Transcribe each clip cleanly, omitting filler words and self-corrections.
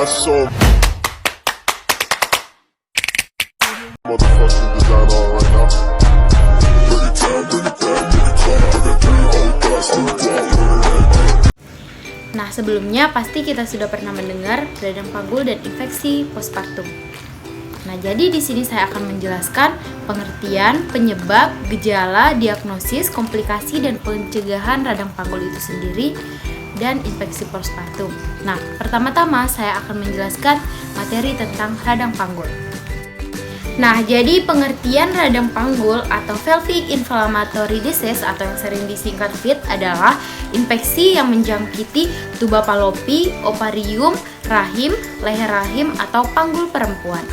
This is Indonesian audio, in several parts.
got so motherfucking design on right now. Bring it down, bring it down, bring it down. I got 3 old guys who want. Nah, sebelumnya pasti kita sudah pernah mendengar radang panggul dan infeksi postpartum. Nah, jadi di sini saya akan menjelaskan pengertian, penyebab, gejala, diagnosis, komplikasi, dan pencegahan radang panggul itu sendiri dan infeksi postpartum. Nah, pertama-tama saya akan menjelaskan materi tentang radang panggul. Nah, jadi pengertian radang panggul atau pelvic inflammatory disease atau yang sering disingkat FID adalah infeksi yang menjangkiti tuba fallopi, ovarium, rahim, leher rahim, atau panggul perempuan.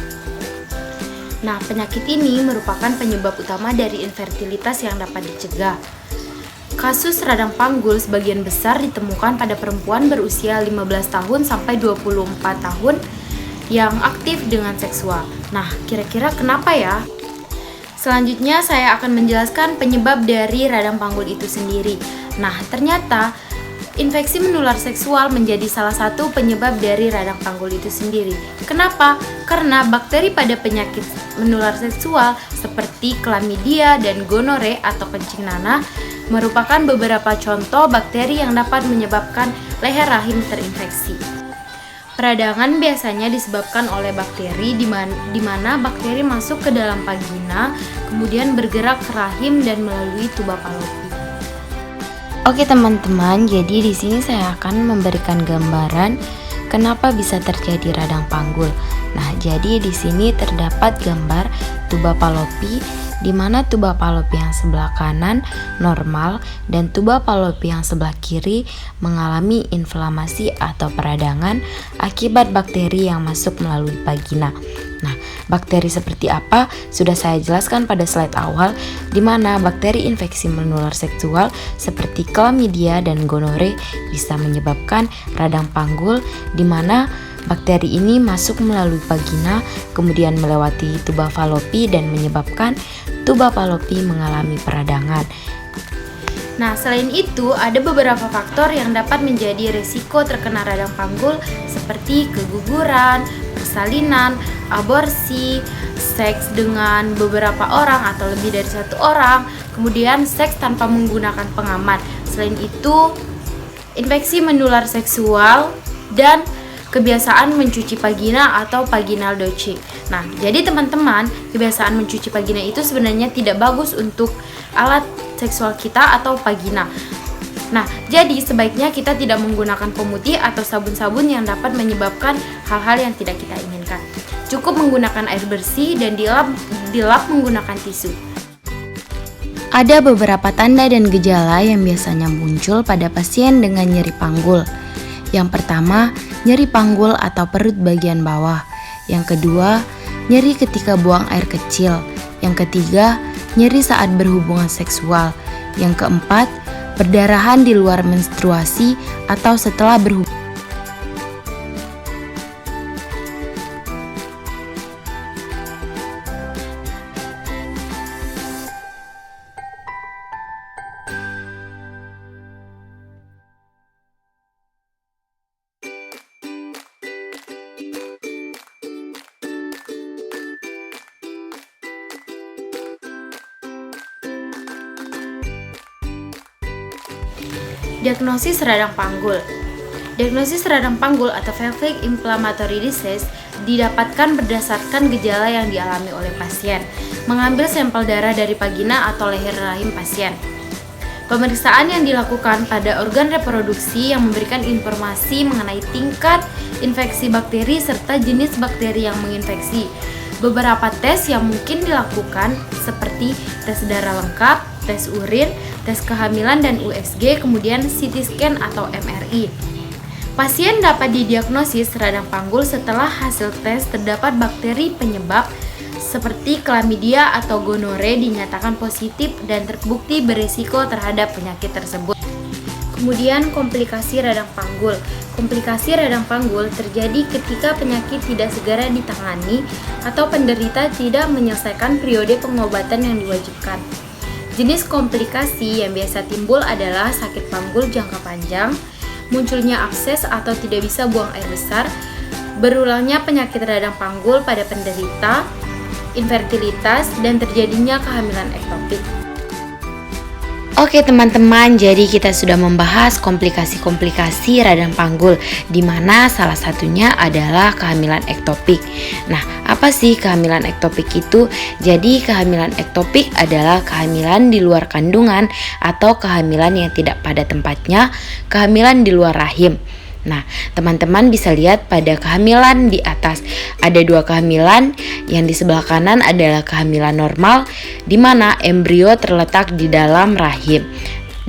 Nah, penyakit ini merupakan penyebab utama dari infertilitas yang dapat dicegah. Kasus radang panggul sebagian besar ditemukan pada perempuan berusia 15 tahun sampai 24 tahun yang aktif dengan seksual. Nah, kira-kira kenapa ya? Selanjutnya saya akan menjelaskan penyebab dari radang panggul itu sendiri. Nah, ternyata infeksi menular seksual menjadi salah satu penyebab dari radang panggul itu sendiri. Kenapa? Karena bakteri pada penyakit menular seksual seperti chlamydia dan gonore atau kencing nanah merupakan beberapa contoh bakteri yang dapat menyebabkan leher rahim terinfeksi. Peradangan biasanya disebabkan oleh bakteri di mana bakteri masuk ke dalam vagina, kemudian bergerak ke rahim dan melalui tuba fallopi. Oke teman-teman, jadi di sini saya akan memberikan gambaran kenapa bisa terjadi radang panggul. Nah, jadi di sini terdapat gambar tuba fallopi di mana tuba fallopi yang sebelah kanan normal dan tuba fallopi yang sebelah kiri mengalami inflamasi atau peradangan akibat bakteri yang masuk melalui vagina. Nah, bakteri seperti apa sudah saya jelaskan pada slide awal, di mana bakteri infeksi menular seksual seperti chlamydia dan gonore bisa menyebabkan radang panggul, di mana bakteri ini masuk melalui vagina, kemudian melewati tuba fallopi dan menyebabkan tuba fallopi mengalami peradangan. Nah, selain itu, ada beberapa faktor yang dapat menjadi risiko terkena radang panggul seperti keguguran, persalinan, aborsi, seks dengan beberapa orang atau lebih dari satu orang, kemudian seks tanpa menggunakan pengaman. Selain itu, infeksi menular seksual dan kebiasaan mencuci vagina atau vaginal douching. Nah, jadi teman-teman, kebiasaan mencuci vagina itu sebenarnya tidak bagus untuk alat seksual kita atau vagina. Nah, jadi sebaiknya kita tidak menggunakan pemutih atau sabun-sabun yang dapat menyebabkan hal-hal yang tidak kita inginkan. Cukup menggunakan air bersih dan dilap menggunakan tisu. Ada beberapa tanda dan gejala yang biasanya muncul pada pasien dengan nyeri panggul. Yang pertama, nyeri panggul atau perut bagian bawah. Yang kedua, nyeri ketika buang air kecil. Yang ketiga, nyeri saat berhubungan seksual. Yang keempat, perdarahan di luar menstruasi atau setelah berhubungan. Diagnosis radang panggul. Diagnosis radang panggul atau pelvic inflammatory disease didapatkan berdasarkan gejala yang dialami oleh pasien. Mengambil sampel darah dari vagina atau leher rahim pasien. Pemeriksaan yang dilakukan pada organ reproduksi yang memberikan informasi mengenai tingkat infeksi bakteri serta jenis bakteri yang menginfeksi. Beberapa tes yang mungkin dilakukan seperti tes darah lengkap, tes urin, tes kehamilan dan USG, kemudian CT scan atau MRI. Pasien dapat didiagnosis radang panggul setelah hasil tes terdapat bakteri penyebab seperti chlamydia atau gonore dinyatakan positif dan terbukti berisiko terhadap penyakit tersebut. Kemudian komplikasi radang panggul. Komplikasi radang panggul terjadi ketika penyakit tidak segera ditangani atau penderita tidak menyelesaikan periode pengobatan yang diwajibkan. Jenis komplikasi yang biasa timbul adalah sakit panggul jangka panjang, munculnya abses atau tidak bisa buang air besar, berulangnya penyakit radang panggul pada penderita, infertilitas, dan terjadinya kehamilan ektopik. Oke teman-teman, jadi kita sudah membahas komplikasi-komplikasi radang panggul, di mana salah satunya adalah kehamilan ektopik. Nah, apa sih kehamilan ektopik itu? Jadi kehamilan ektopik adalah kehamilan di luar kandungan atau kehamilan yang tidak pada tempatnya, kehamilan di luar rahim. Nah, teman-teman bisa lihat pada kehamilan di atas ada 2 kehamilan. Yang di sebelah kanan adalah kehamilan normal, di mana embrio terletak di dalam rahim.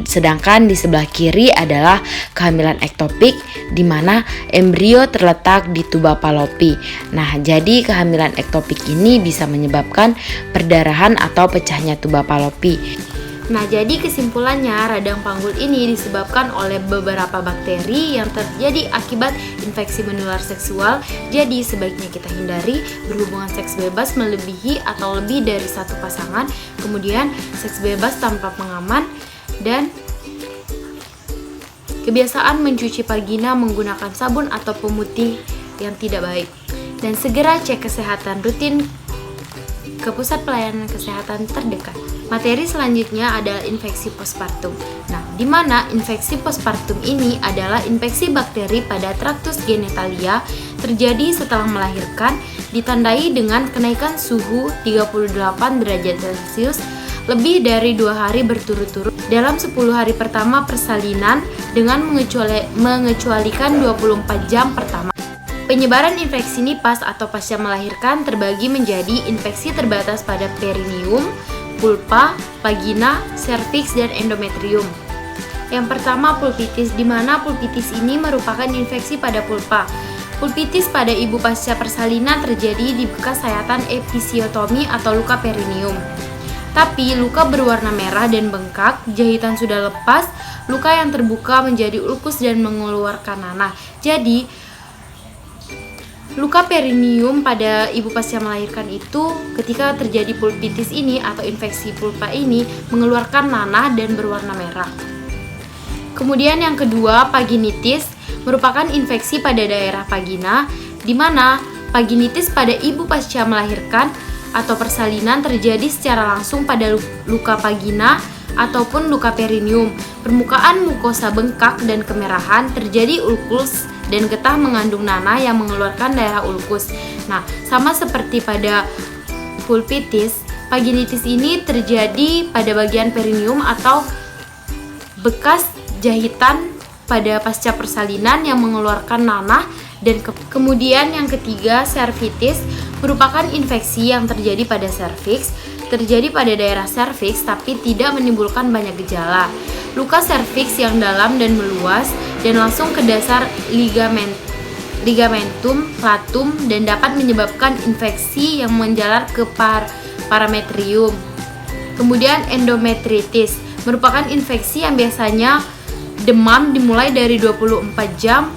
Sedangkan di sebelah kiri adalah kehamilan ektopik, di mana embrio terletak di tuba Fallopi. Nah, jadi kehamilan ektopik ini bisa menyebabkan perdarahan atau pecahnya tuba Fallopi. Nah, jadi kesimpulannya radang panggul ini disebabkan oleh beberapa bakteri yang terjadi akibat infeksi menular seksual. Jadi sebaiknya kita hindari berhubungan seks bebas melebihi atau lebih dari 1 pasangan, kemudian seks bebas tanpa pengaman, dan kebiasaan mencuci vagina menggunakan sabun atau pemutih yang tidak baik. Dan segera cek kesehatan rutin ke pusat pelayanan kesehatan terdekat. Materi selanjutnya adalah infeksi postpartum. Nah, di mana infeksi postpartum ini adalah infeksi bakteri pada traktus genitalia terjadi setelah melahirkan, ditandai dengan kenaikan suhu 38 derajat Celcius lebih dari 2 hari berturut-turut dalam 10 hari pertama persalinan dengan mengecualikan 24 jam pertama. Penyebaran infeksi nipas atau pasca melahirkan terbagi menjadi infeksi terbatas pada perineum, pulpa, vagina, serviks, dan endometrium. Yang pertama pulpitis, di mana pulpitis ini merupakan infeksi pada pulpa. Pulpitis pada ibu pasca persalinan terjadi di bekas sayatan episiotomi atau luka perineum. Tapi luka berwarna merah dan bengkak, jahitan sudah lepas, luka yang terbuka menjadi ulkus dan mengeluarkan nanah. Jadi luka perineum pada ibu pasca melahirkan itu ketika terjadi pulpitis ini atau infeksi pulpa ini mengeluarkan nanah dan berwarna merah. Kemudian yang kedua, vaginitis merupakan infeksi pada daerah vagina, di mana vaginitis pada ibu pasca melahirkan atau persalinan terjadi secara langsung pada luka vagina ataupun luka perineum. Permukaan mukosa bengkak dan kemerahan, terjadi ulkus dan getah mengandung nanah yang mengeluarkan daerah ulkus. Nah, sama seperti pada pulpitis, vaginitis ini terjadi pada bagian perineum atau bekas jahitan pada pasca persalinan yang mengeluarkan nanah. Dan kemudian yang ketiga, servitis merupakan infeksi yang terjadi pada serviks, terjadi pada daerah serviks tapi tidak menimbulkan banyak gejala. Luka serviks yang dalam dan meluas dan langsung ke dasar ligamentum flatum dan dapat menyebabkan infeksi yang menjalar ke parametrium. Kemudian endometritis merupakan infeksi yang biasanya demam dimulai dari 24 jam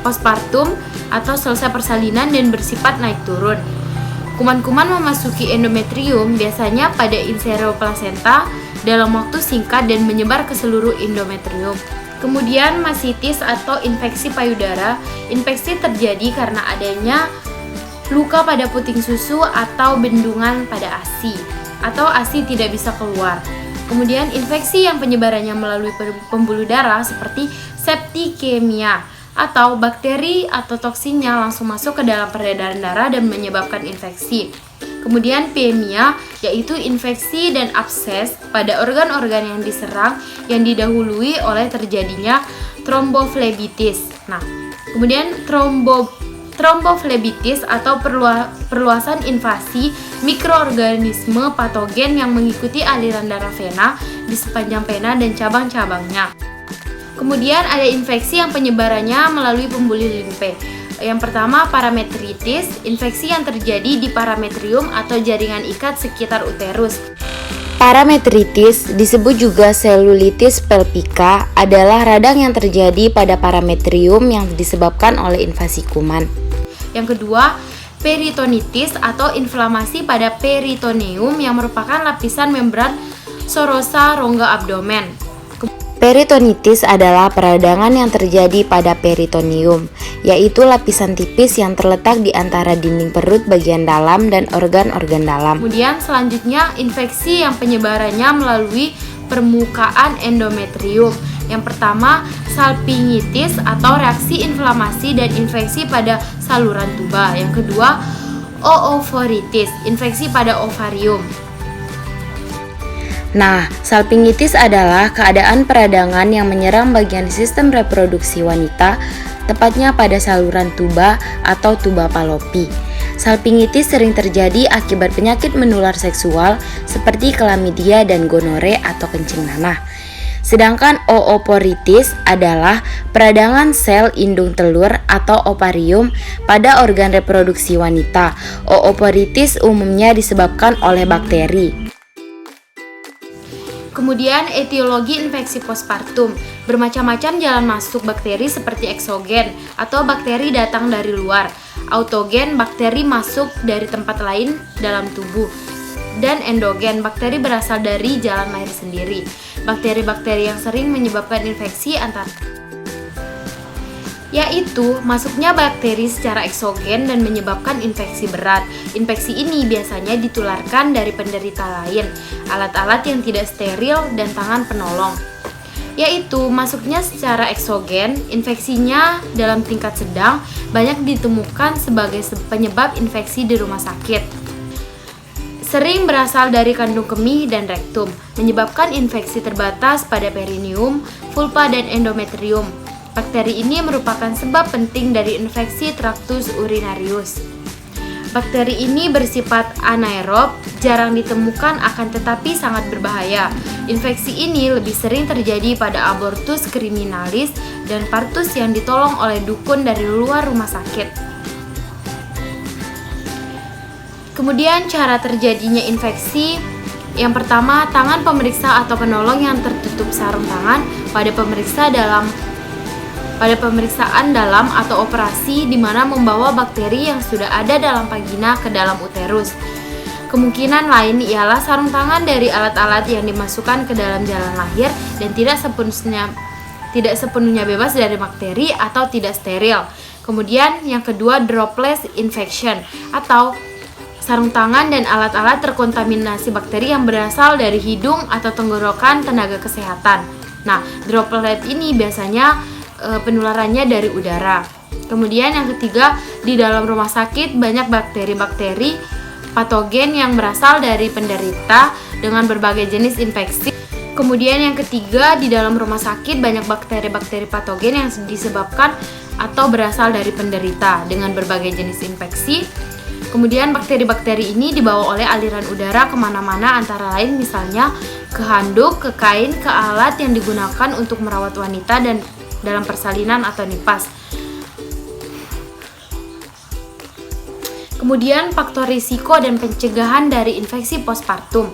postpartum atau selesai persalinan dan bersifat naik turun. Kuman-kuman memasuki endometrium biasanya pada insero plasenta dalam waktu singkat dan menyebar ke seluruh endometrium. Kemudian masitis atau infeksi payudara. Infeksi terjadi karena adanya luka pada puting susu atau bendungan pada ASI atau ASI tidak bisa keluar. Kemudian infeksi yang penyebarannya melalui pembuluh darah seperti septikemia atau bakteri atau toksinnya langsung masuk ke dalam peredaran darah dan menyebabkan infeksi. Kemudian piemia, yaitu infeksi dan abses pada organ-organ yang diserang yang didahului oleh terjadinya tromboflebitis. Nah, kemudian tromboflebitis atau perluasan invasi mikroorganisme patogen yang mengikuti aliran darah vena di sepanjang vena dan cabang-cabangnya. Kemudian ada infeksi yang penyebarannya melalui pembuluh limfe. Yang pertama parametritis, infeksi yang terjadi di parametrium atau jaringan ikat sekitar uterus. Parametritis, disebut juga selulitis pelvika, adalah radang yang terjadi pada parametrium yang disebabkan oleh invasi kuman. Yang kedua, peritonitis atau inflamasi pada peritoneum yang merupakan lapisan membran serosa rongga abdomen. Peritonitis adalah peradangan yang terjadi pada peritoneum, yaitu lapisan tipis yang terletak di antara dinding perut bagian dalam dan organ-organ dalam. Kemudian selanjutnya infeksi yang penyebarannya melalui permukaan endometrium. Yang pertama, salpingitis atau reaksi inflamasi dan infeksi pada saluran tuba. Yang kedua, oovoritis, infeksi pada ovarium. Nah, salpingitis adalah keadaan peradangan yang menyerang bagian sistem reproduksi wanita, tepatnya pada saluran tuba atau tuba Fallopi. Salpingitis sering terjadi akibat penyakit menular seksual seperti klamidia dan gonore atau kencing nanah. Sedangkan ooporitis adalah peradangan sel indung telur atau ovarium pada organ reproduksi wanita. Ooporitis umumnya disebabkan oleh bakteri. Kemudian etiologi infeksi postpartum. Bermacam-macam jalan masuk bakteri seperti eksogen atau bakteri datang dari luar. Autogen, bakteri masuk dari tempat lain dalam tubuh. Dan endogen, bakteri berasal dari jalan lahir sendiri. Bakteri-bakteri yang sering menyebabkan infeksi yaitu masuknya bakteri secara eksogen dan menyebabkan infeksi berat. Infeksi ini biasanya ditularkan dari penderita lain, alat-alat yang tidak steril, dan tangan penolong. Yaitu masuknya secara eksogen, infeksinya dalam tingkat sedang, banyak ditemukan sebagai penyebab infeksi di rumah sakit. Sering berasal dari kandung kemih dan rektum, menyebabkan infeksi terbatas pada perineum, vulva, dan endometrium. Bakteri ini merupakan sebab penting dari infeksi traktus urinarius. Bakteri ini bersifat anaerob, jarang ditemukan akan tetapi sangat berbahaya. Infeksi ini lebih sering terjadi pada abortus criminalis dan partus yang ditolong oleh dukun dari luar rumah sakit. Kemudian cara terjadinya infeksi. Yang pertama, tangan pemeriksa atau penolong yang tertutup sarung tangan pada pemeriksaan dalam atau operasi di mana membawa bakteri yang sudah ada dalam vagina ke dalam uterus. Kemungkinan lain ialah sarung tangan dari alat-alat yang dimasukkan ke dalam jalan lahir dan tidak sepenuhnya bebas dari bakteri atau tidak steril. Kemudian yang kedua, droplet infection atau sarung tangan dan alat-alat terkontaminasi bakteri yang berasal dari hidung atau tenggorokan tenaga kesehatan. Nah, droplet ini biasanya penularannya dari udara. Kemudian yang ketiga, di dalam rumah sakit banyak bakteri-bakteri patogen yang berasal dari penderita dengan berbagai jenis infeksi. Kemudian yang ketiga, di dalam rumah sakit banyak bakteri-bakteri patogen yang disebabkan atau berasal dari penderita dengan berbagai jenis infeksi. Kemudian bakteri-bakteri ini dibawa oleh aliran udara kemana-mana, antara lain misalnya ke handuk, ke kain, ke alat yang digunakan untuk merawat wanita dan dalam persalinan atau nipas. Kemudian faktor risiko dan pencegahan dari infeksi postpartum.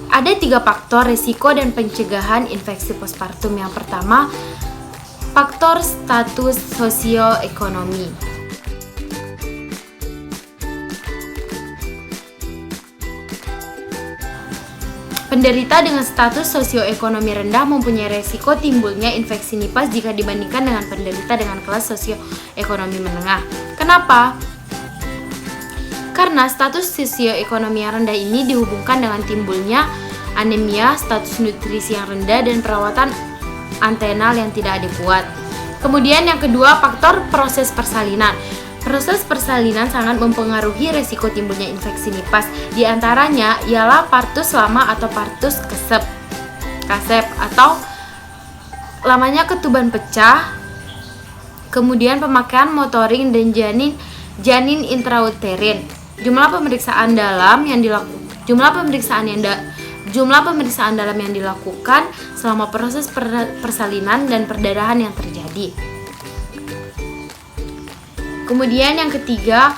Ada 3 faktor risiko dan pencegahan infeksi postpartum. Yang pertama, faktor status sosioekonomi. Penderita dengan status sosioekonomi rendah mempunyai resiko timbulnya infeksi nipas jika dibandingkan dengan penderita dengan kelas sosioekonomi menengah. Kenapa? Karena status sosioekonomi yang rendah ini dihubungkan dengan timbulnya anemia, status nutrisi yang rendah, dan perawatan antenal yang tidak adekuat. Kemudian yang kedua, faktor proses persalinan. Proses persalinan sangat mempengaruhi resiko timbulnya infeksi nipas. Di antaranya ialah partus lama atau partus kasep atau lamanya ketuban pecah, kemudian pemakaian motoring dan janin intrauterin. Jumlah pemeriksaan dalam yang dilakukan selama proses persalinan dan perdarahan yang terjadi. Kemudian yang ketiga,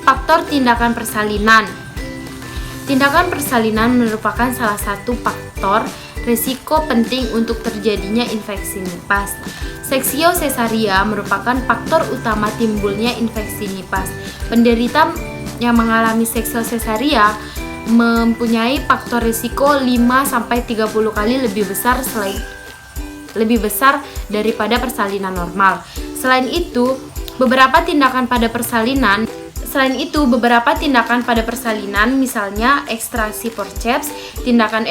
faktor tindakan persalinan. Tindakan persalinan merupakan salah satu faktor risiko penting untuk terjadinya infeksi nipas. Seksio sesaria merupakan faktor utama timbulnya infeksi nipas. Penderita yang mengalami seksio sesaria mempunyai faktor risiko 5-30 kali lebih besar daripada persalinan normal. Selain itu, beberapa tindakan pada persalinan, misalnya ekstraksi forceps, tindakan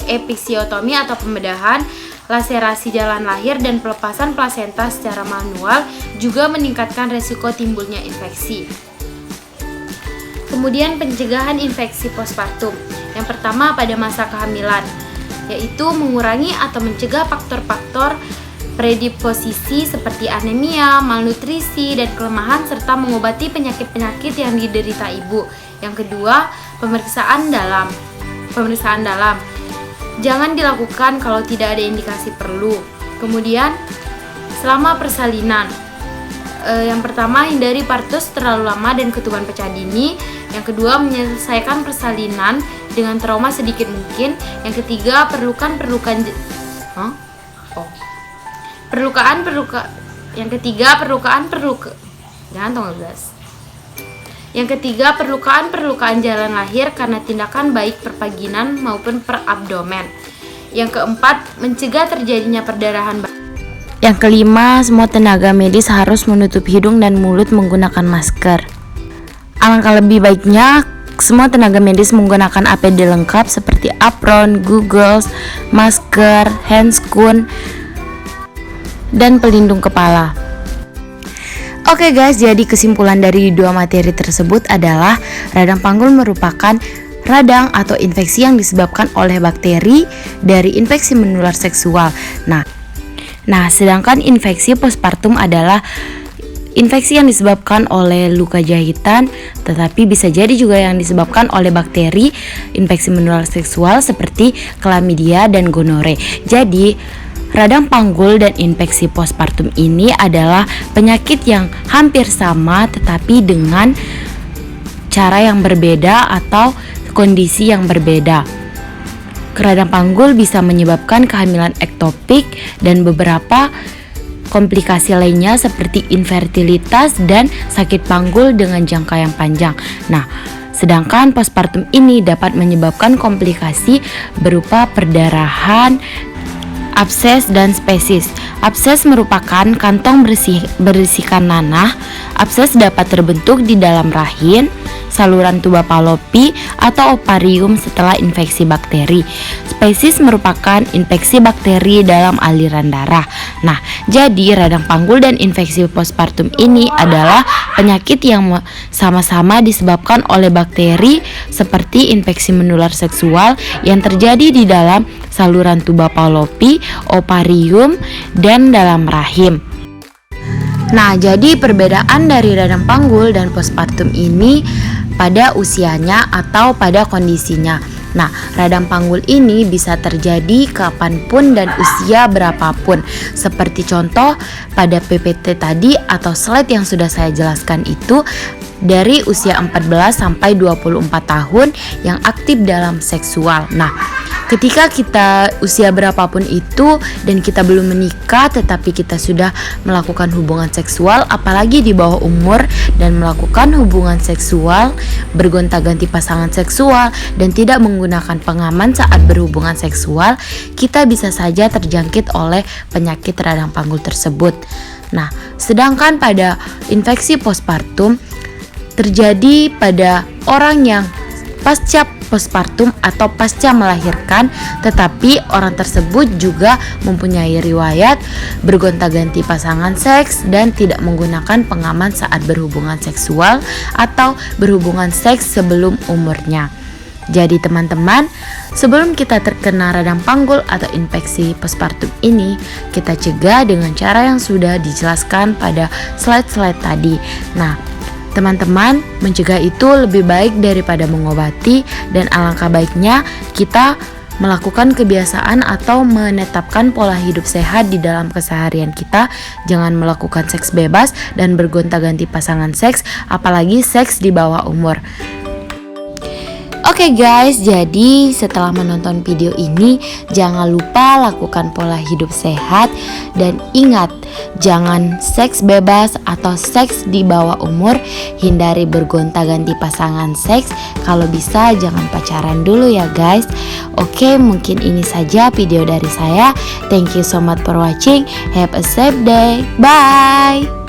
episiotomi atau pembedahan, laserasi jalan lahir, dan pelepasan plasenta secara manual juga meningkatkan resiko timbulnya infeksi. Kemudian pencegahan infeksi postpartum. Yang pertama pada masa kehamilan, yaitu mengurangi atau mencegah faktor-faktor predisposisi seperti anemia, malnutrisi, dan kelemahan, serta mengobati penyakit-penyakit yang diderita ibu. Yang kedua, pemeriksaan dalam. Jangan dilakukan kalau tidak ada indikasi perlu. Kemudian, selama persalinan, yang pertama, hindari partus terlalu lama dan ketuban pecah dini. Yang kedua, menyelesaikan persalinan dengan trauma sedikit mungkin. Yang ketiga, perlukaan jalan lahir karena tindakan baik pervaginan maupun per abdomen. Yang keempat, mencegah terjadinya perdarahan. Yang kelima, semua tenaga medis harus menutup hidung dan mulut menggunakan masker. Alangkah lebih baiknya semua tenaga medis menggunakan APD lengkap seperti apron, goggles, masker, handscoon, dan pelindung kepala. Oke guys, jadi kesimpulan dari dua materi tersebut adalah radang panggul merupakan radang atau infeksi yang disebabkan oleh bakteri dari infeksi menular seksual. Nah, sedangkan infeksi postpartum adalah infeksi yang disebabkan oleh luka jahitan, tetapi bisa jadi juga yang disebabkan oleh bakteri infeksi menular seksual seperti chlamydia dan gonore. Jadi, radang panggul dan infeksi postpartum ini adalah penyakit yang hampir sama tetapi dengan cara yang berbeda atau kondisi yang berbeda. Radang panggul bisa menyebabkan kehamilan ektopik dan beberapa komplikasi lainnya seperti infertilitas dan sakit panggul dengan jangka yang panjang. Nah, sedangkan postpartum ini dapat menyebabkan komplikasi berupa perdarahan, abses, dan spesies. Abses merupakan kantong berisikan nanah. Abses dapat terbentuk di dalam rahim, saluran tuba Fallopi, atau ovarium setelah infeksi bakteri. Spesies merupakan infeksi bakteri dalam aliran darah. Nah, jadi radang panggul dan infeksi postpartum ini adalah penyakit yang sama-sama disebabkan oleh bakteri seperti infeksi menular seksual yang terjadi di dalam saluran tuba Fallopi, ovarium, dan dalam rahim. Nah, jadi perbedaan dari radang panggul dan postpartum ini pada usianya atau pada kondisinya. Nah, radang panggul ini bisa terjadi kapanpun dan usia berapapun. Seperti contoh pada PPT tadi atau slide yang sudah saya jelaskan itu, dari usia 14 sampai 24 tahun yang aktif dalam seksual. Nah, ketika kita usia berapapun itu dan kita belum menikah tetapi kita sudah melakukan hubungan seksual, apalagi di bawah umur dan melakukan hubungan seksual, bergonta-ganti pasangan seksual dan tidak menggunakan pengaman saat berhubungan seksual, kita bisa saja terjangkit oleh penyakit radang panggul tersebut. Nah, sedangkan pada infeksi postpartum terjadi pada orang yang pasca postpartum atau pasca melahirkan, tetapi orang tersebut juga mempunyai riwayat bergonta-ganti pasangan seks dan tidak menggunakan pengaman saat berhubungan seksual atau berhubungan seks sebelum umurnya. Jadi teman-teman, sebelum kita terkena radang panggul atau infeksi postpartum ini, kita cegah dengan cara yang sudah dijelaskan pada slide-slide tadi. Nah, teman-teman, mencegah itu lebih baik daripada mengobati, dan alangkah baiknya kita melakukan kebiasaan atau menetapkan pola hidup sehat di dalam keseharian kita. Jangan melakukan seks bebas dan bergonta-ganti pasangan seks, apalagi seks di bawah umur. Oke guys, jadi setelah menonton video ini jangan lupa lakukan pola hidup sehat dan ingat jangan seks bebas atau seks di bawah umur. Hindari bergonta-ganti pasangan seks, kalau bisa jangan pacaran dulu ya guys. Oke, mungkin ini saja video dari saya. Thank you so much for watching. Have a safe day. Bye.